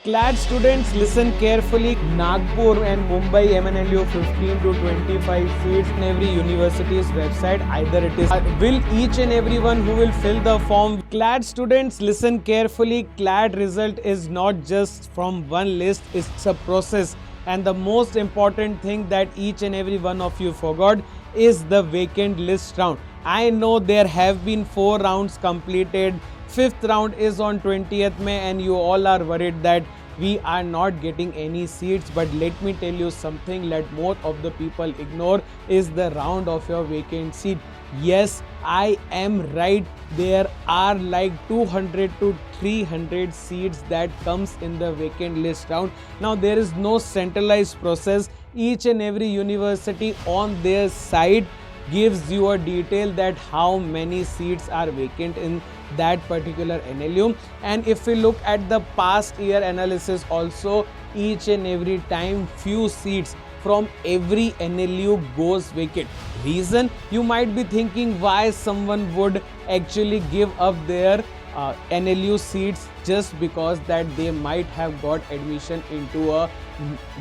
CLAD students, listen carefully. Nagpur and Mumbai MNLU 15 to 25 seats in every university's website. Either it is will each and everyone who will fill the form. CLAD students, listen carefully. CLAD result is not just from one list, it's a process. And the most important thing that each and every one of you forgot is the vacant list round. I know there have been 4 rounds completed. Fifth round is on 20th May and you all are worried that we are not getting any seats, but let me tell you something that most of the people ignore is the round of your vacant seat. Yes, I am right. There are like 200 to 300 seats that comes in the vacant list round. Now there is no centralized process. Each and every university on their side gives you a detail that how many seats are vacant in that particular NLU. And if we look at the past year analysis also, each and every time few seats from every NLU goes vacant. Reason, you might be thinking why someone would actually give up their NLU seats just because that they might have got admission into a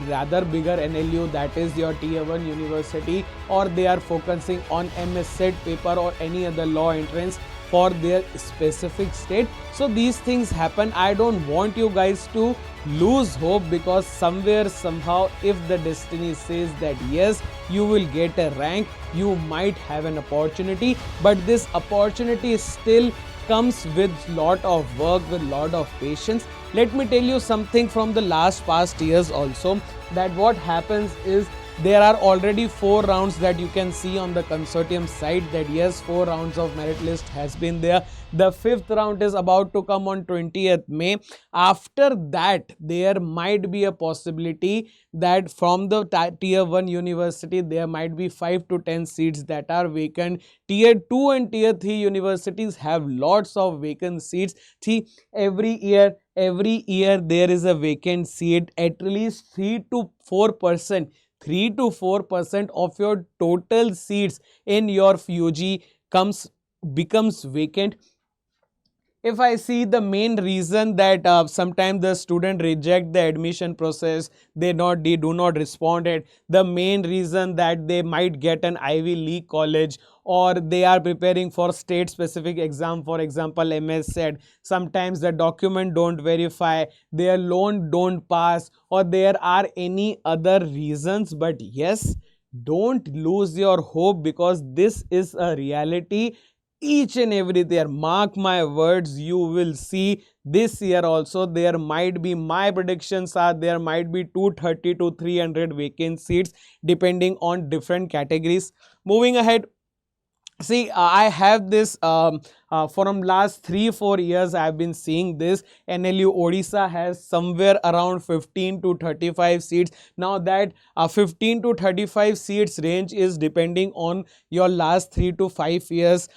rather bigger NLU, that is your tier 1 university, or they are focusing on MS Set paper or any other law entrance for their specific state. So these things happen. I don't want you guys to lose hope, because somewhere somehow if the destiny says that yes, you will get a rank, you might have an opportunity, but this opportunity still comes with lot of work, with lot of patience. Let me tell you something from the past years also, that what happens is there are already 4 rounds that you can see on the consortium site, that yes, 4 rounds of merit list has been there. The 5th round is about to come on 20th May. After that, there might be a possibility that from the tier 1 university, there might be 5 to 10 seats that are vacant. Tier 2 and tier 3 universities have lots of vacant seats. See, every year there is a vacant seat. At least 3 to 4% of your total seats in your UG becomes vacant. If I see the main reason that sometimes the student reject the admission process, they do not respond it. The main reason that they might get an Ivy League college, or they are preparing for state specific exam, for example MS Set. Sometimes the document don't verify, their loan don't pass, or there are any other reasons. But yes, don't lose your hope, because this is a reality. Each and every year, mark my words, you will see this year also there might be, my predictions are there might be 230 to 300 vacant seats depending on different categories. Moving ahead, see, I have this from last 3-4 years I have been seeing this. NLU Odisha has somewhere around 15 to 35 seats. Now that 15 to 35 seats range is depending on your last 3 to 5 years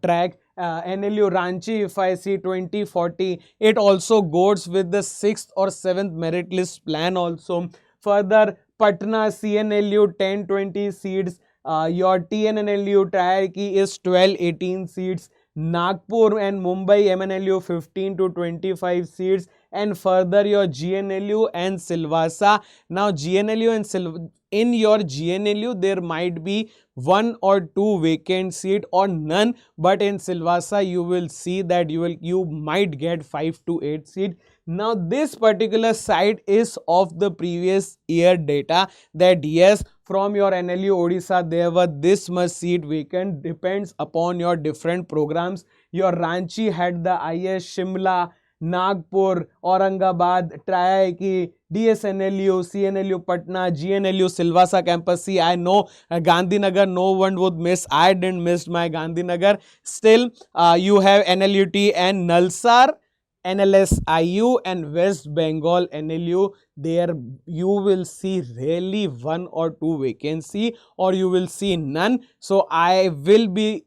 track. NLU Ranchi, if I see 2040, it also goes with the 6th or 7th merit list plan also. Further, Patna CNLU 10-20 seats. Your TNNLU Tier Key is 12-18 seats. Nagpur and Mumbai MNLU 15 to 25 seats, and further your GNLU and Silvassa. Now GNLU and in your GNLU there might be 1 or 2 vacant seat or none, but in Silvassa you will see that you might get 5 to 8 seats. Now this particular site is of the previous year data, that yes, from your NLU Odisha there were this much seat vacant, depends upon your different programs. Your Ranchi had the IS, Shimla, Nagpur, Aurangabad, Triaki, DSNLU, CNLU Patna, GNLU Silvassa campus. See, I know Gandhinagar no one would miss. I didn't miss my Gandhinagar. Still, you have NLUT and Nalsar, NLSIU and West Bengal NLU. There you will see really 1 or 2 vacancy, or you will see none. So I will be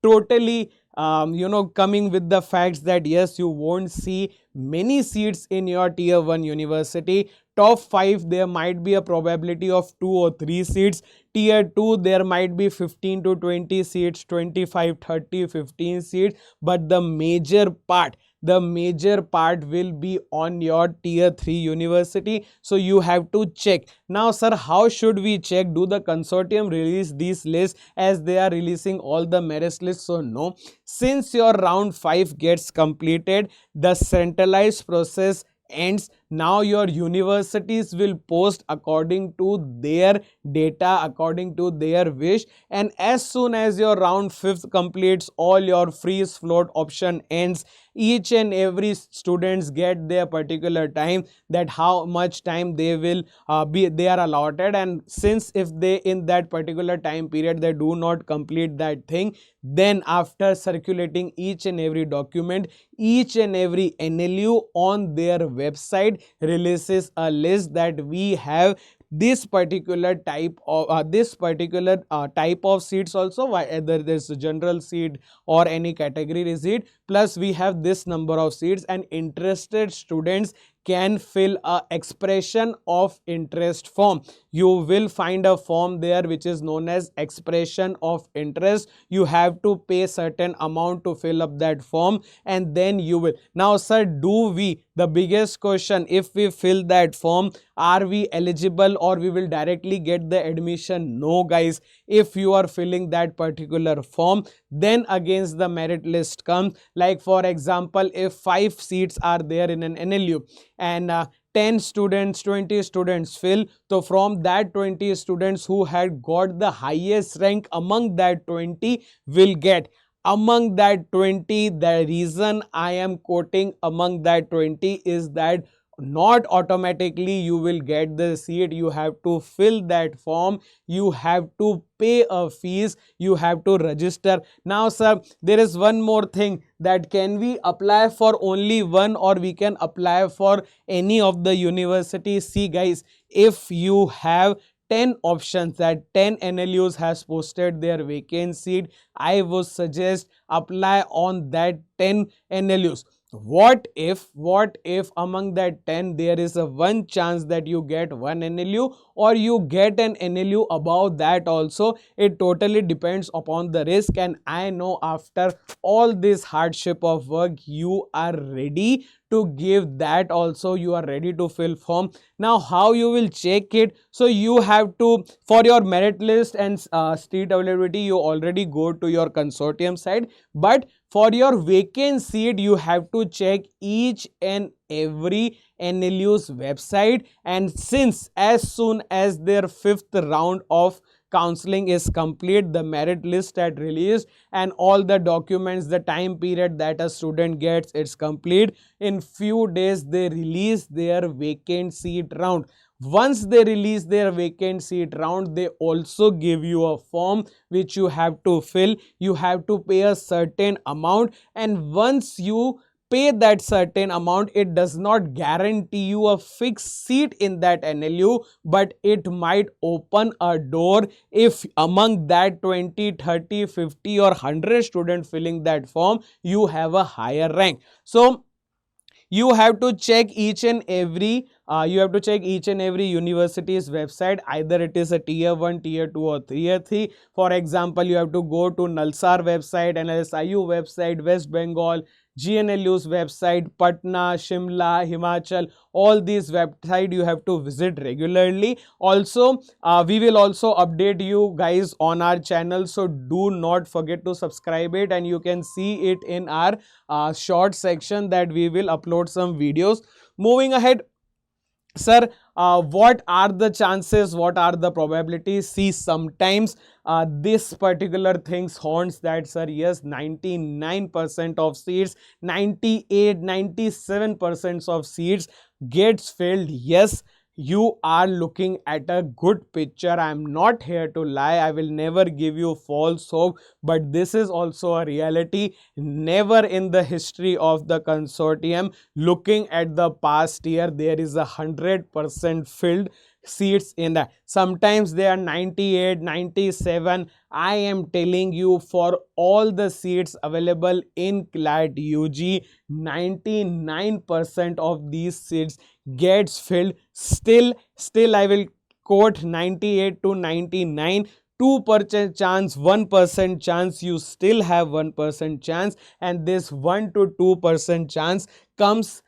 totally coming with the facts that yes, you won't see many seats in your tier 1 university. Top 5 there might be a probability of 2 or 3 seats. Tier 2 there might be 15 to 20 seats, 25, 30, 15 seats, but the major part, the major part will be on your tier 3 university. So you have to check. Now sir, how should we check? Do the consortium release these lists as they are releasing all the merit lists? So no. Since your round 5 gets completed, the centralized process ends. Now your universities will post according to their data, according to their wish, and as soon as your round 5th completes, all your freeze float option ends. Each and every students get their particular time, that how much time they are allotted, and since if they in that particular time period they do not complete that thing, then after circulating each and every document, each and every NLU on their website releases a list that we have this particular type of seats also, whether there's a general seat or any category seat, plus we have this number of seats, and interested students can fill a expression of interest form. You will find a form there which is known as expression of interest. You have to pay certain amount to fill up that form, and then you will. Now sir, the biggest question, if we fill that form, are we eligible or we will directly get the admission? No guys, if you are filling that particular form, then against the merit list comes. Like for example, if 5 seats are there in an NLU and 10 students, 20 students fill, so from that 20 students who had got the highest rank among that 20 will get. Among that 20, the reason I am quoting among that 20 is that not automatically you will get the seat. You have to fill that form, you have to pay a fees, you have to register. Now sir, there is one more thing, that can we apply for only one or we can apply for any of the universities? See guys, if you have 10 options, that 10 NLUs has posted their vacant seat, I would suggest apply on that 10 NLUs. What if among that 10 there is a one chance that you get one NLU or you get an NLU above that also? It totally depends upon the risk, and I know after all this hardship of work you are ready to give that also, you are ready to fill form. Now how you will check it? So you have to, for your merit list and seat availability, you already go to your consortium side, but for your vacant seat you have to check each and every NLU's website, and since as soon as their 5th round of counseling is complete, the merit list at released and all the documents, the time period that a student gets, it's complete. In few days they release their vacant seat round. Once they release their vacant seat round, they also give you a form which you have to fill. You have to pay a certain amount, and once you pay that certain amount, it does not guarantee you a fixed seat in that NLU, but it might open a door if among that 20, 30, 50 or 100 students filling that form, you have a higher rank. So you have to check each and every university's website, either it is a tier 1, tier 2 or tier 3. For example, you have to go to Nalsar website, NLSIU website, West Bengal, GNLU's website, Patna, Shimla, Himachal, all these websites you have to visit regularly. Also, we will also update you guys on our channel, so do not forget to subscribe it, and you can see it in our short section that we will upload some videos. Moving ahead, sir, what are the chances, what are the probabilities? See, sometimes this particular things haunts that, sir, yes, 99% of seats, 98, 97% of seats gets filled. Yes, you are looking at a good picture. I am not here to lie. I will never give you false hope, but this is also a reality. Never in the history of the consortium, looking at the past year, there is 100% filled seats in that. Sometimes they are 98, 97. I am telling you, for all the seats available in CLAT UG, 99% of these seats gets filled. Still I will quote 98 to 99. 2% chance, 1% chance, you still have 1% chance, and this 1 to 2% chance comes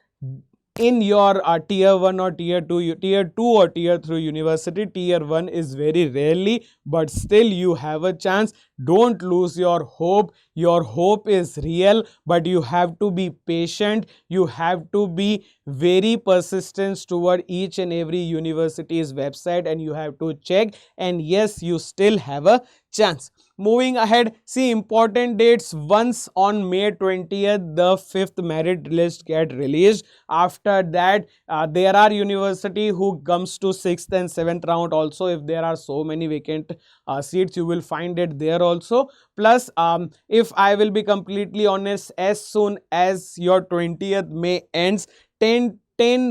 in your tier 1 or tier 2, tier 2 or tier 3 university. Tier 1 is very rarely, but still you have a chance. Don't lose your hope. Your hope is real, but you have to be patient. You have to be very persistent toward each and every university's website, and you have to check, and yes, you still have a chance. Moving ahead, see important dates. Once on May 20th, the 5th merit list get released. After that, there are university who comes to 6th and 7th round also. If there are so many vacant seats, you will find it there also. Plus, if I will be completely honest, as soon as your 20th May ends, 10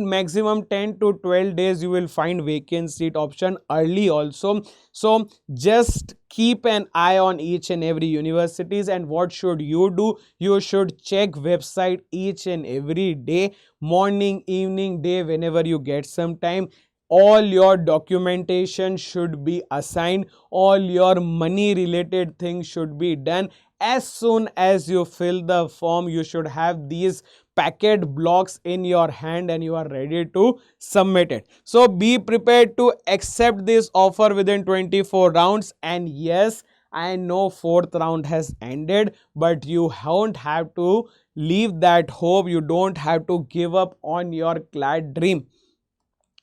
maximum 10 to 12 days you will find vacant seat option early also. So just keep an eye on each and every universities. And what should you do? You should check website each and every day, morning, evening, day, whenever you get some time. All your documentation should be assigned, all your money related things should be done. As soon as you fill the form, you should have these packet blocks in your hand and you are ready to submit it. So be prepared to accept this offer within 24 rounds. And yes, I know 4th round has ended, but you don't have to leave that hope. You don't have to give up on your CLAT dream.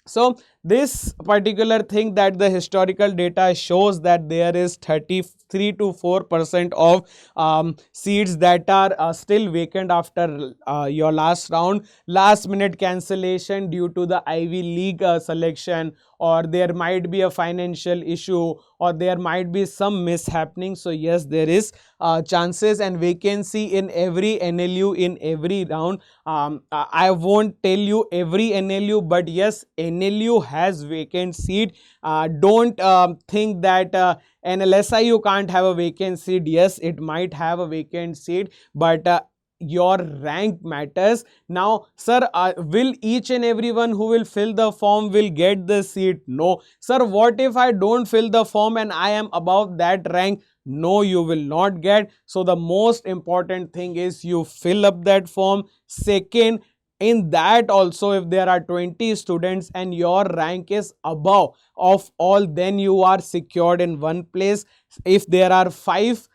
So this particular thing that the historical data shows that there is 33 to 4% of seats that are still vacant after your last round. Last minute cancellation due to the Ivy League selection, or there might be a financial issue, or there might be some mishappening. So yes, there is chances and vacancy in every NLU in every round. I won't tell you every NLU, but yes, NLU has vacant seat. Don't think that NLSIU can't have a vacant seat. Yes, it might have a vacant seat, but your rank matters. Now, sir, will each and everyone who will fill the form will get the seat? No. Sir, what if I don't fill the form and I am above that rank? No, you will not get. So the most important thing is you fill up that form. Second, in that also, if there are 20 students and your rank is above of all, then you are secured in one place. If there are 5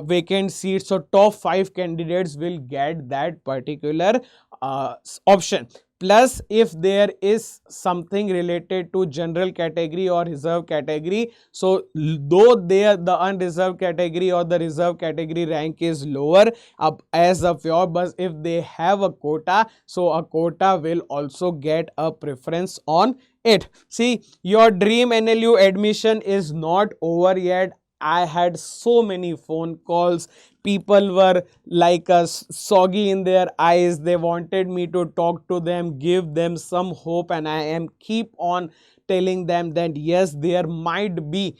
vacant seats, so top 5 candidates will get that particular option. Plus, if there is something related to general category or reserve category, so though there the unreserved category or the reserve category rank is lower as of your, but if they have a quota, so a quota will also get a preference on it. See, your dream NLU admission is not over yet. I had so many phone calls. People were like soggy in their eyes. They wanted me to talk to them, give them some hope, and I am keep on telling them that yes, there might be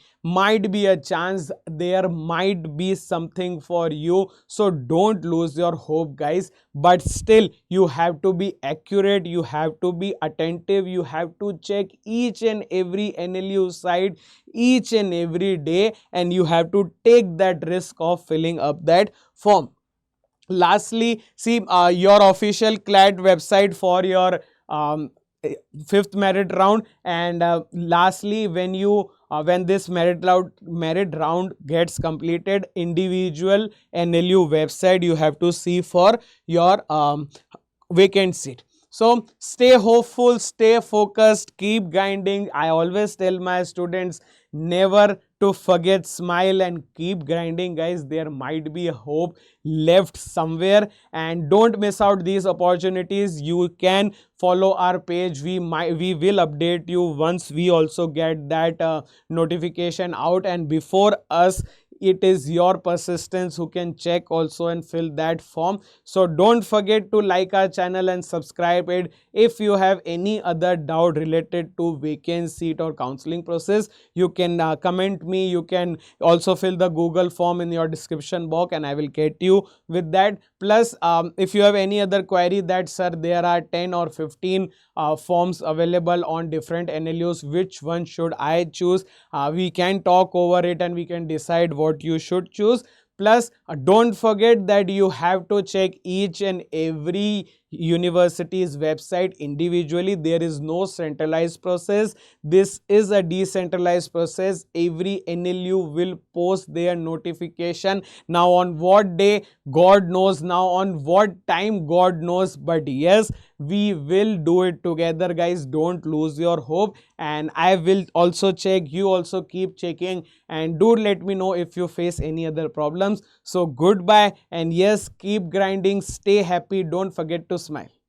a chance, there might be something for you. So don't lose your hope, guys. But still, you have to be accurate, you have to be attentive, you have to check each and every NLU site each and every day, and you have to take that risk of filling up that form. Lastly, see your official CLAT website for your 5th merit round. And lastly, when this merit round gets completed, individual NLU website you have to see for your vacant seat. So stay hopeful, stay focused, keep grinding. I always tell my students never to forget, smile and keep grinding, guys. There might be a hope left somewhere, and don't miss out these opportunities. You can follow our page. We will update you once we also get that notification out, and before us it is your persistence who can check also and fill that form. So don't forget to like our channel and subscribe it. If you have any other doubt related to vacant seat or counseling process, you can comment me. You can also fill the Google form in your description box and I will get you with that. Plus, if you have any other query that sir there are 10 or 15 forms available on different NLUs. Which one should I choose? We can talk over it and we can decide what you should choose. Plus, don't forget that you have to check each and every university's website individually. There is no centralized process. This is a decentralized process. Every NLU will post their notification. Now on what day, God knows. Now on what time, God knows. But yes, we will do it together, guys. Don't lose your hope, and I will also check. You also keep checking, and do let me know if you face any other problems. So goodbye, and yes, keep grinding, stay happy, don't forget to smile.